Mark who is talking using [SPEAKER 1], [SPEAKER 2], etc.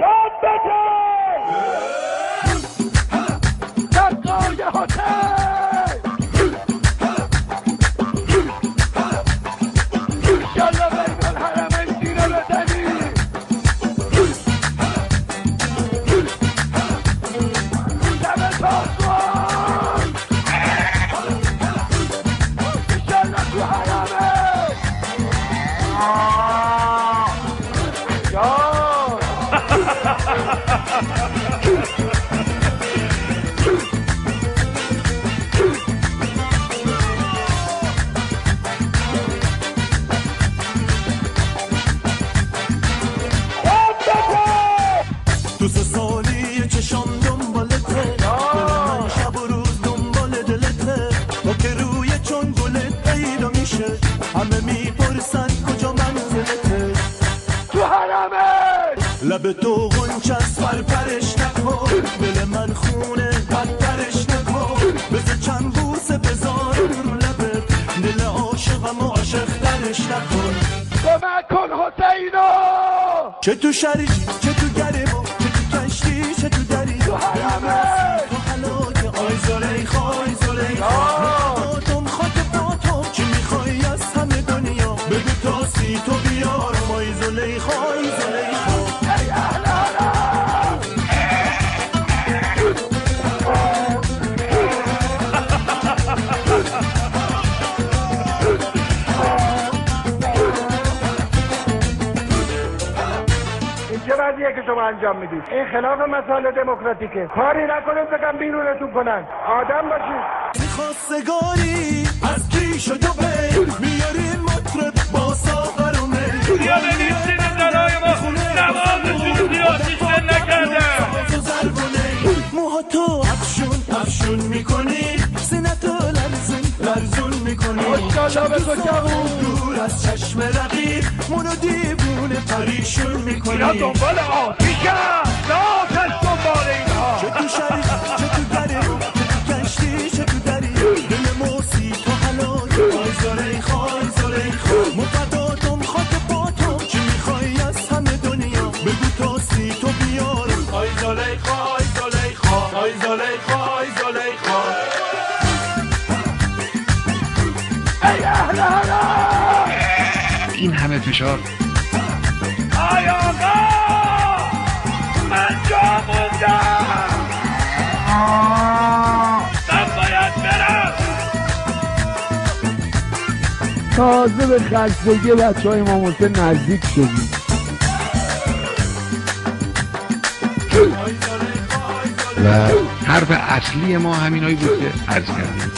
[SPEAKER 1] داد بده دقای هتل ایشالله بین الحرمین دیره بدنی دم تاخوان ایشالله تو حرمه
[SPEAKER 2] تو سه سالی چشام دنبالته دل من شب و روز دنبال دلته با که روی چون گلت پیدا میشه همه میپرسن کجا منزلته
[SPEAKER 1] تو حرمه
[SPEAKER 2] لب تو غنچه از پرپرش نکن دل من خونه بدترش نکن بذار چند بوسه بذار رو لبت دل عاشقم و عاشق درش نکن
[SPEAKER 1] کمک کن حسینو
[SPEAKER 2] چه تو شریشی چه تو گرمو چه تو کشتی چه تو دری
[SPEAKER 1] تو حرمه
[SPEAKER 2] تو حلاکه آی زلیخا آی زلیخا نتاتم خاک پاتم چی میخوای از همه دنیا بگو تاسی تو بیارم آی زلیخا آی زلیخا
[SPEAKER 1] ای اهل حرم این چه وضعیه که شما انجام میدید؟ این خلاف مسائل دموکراتیکه. کاری نکنید بگم بیرونتون کنن. آدم باشید.
[SPEAKER 2] میخواستگاری از کیش و دوبه میارین مطرب با ساغر و می
[SPEAKER 3] یا بنویسین زنای ما نمازشون زیاد بیشتر نکردن
[SPEAKER 2] موها تو افشون میکنی سینه تو لرزون میکنی
[SPEAKER 1] ماشاءالله به تو جوون
[SPEAKER 2] دور از چشم رقیب منو دیوونه پریشون میکنی
[SPEAKER 3] اینا دنبال آتیشن نه آتش دنبال اینها
[SPEAKER 2] چه تو شریف چه تو گرم چه تو کشتی چه تو دری دل موسی تو حلالی آی زلیخا آی زلیخا مفداتم خاک پاتم چی میخوای از همه دنیا بگو تاسی تو بیارم آی زلیخا آی زلیخا آی زلیخا آی زلیخا
[SPEAKER 1] ای اهل حرم
[SPEAKER 4] این همه فشار
[SPEAKER 3] آی آقا من جا موندم من باید برم
[SPEAKER 5] تازه به خستگی بچه های امام حسین نزدیک شدیم.
[SPEAKER 4] و حرف اصلی ما همینایی بود که عرض کردیم.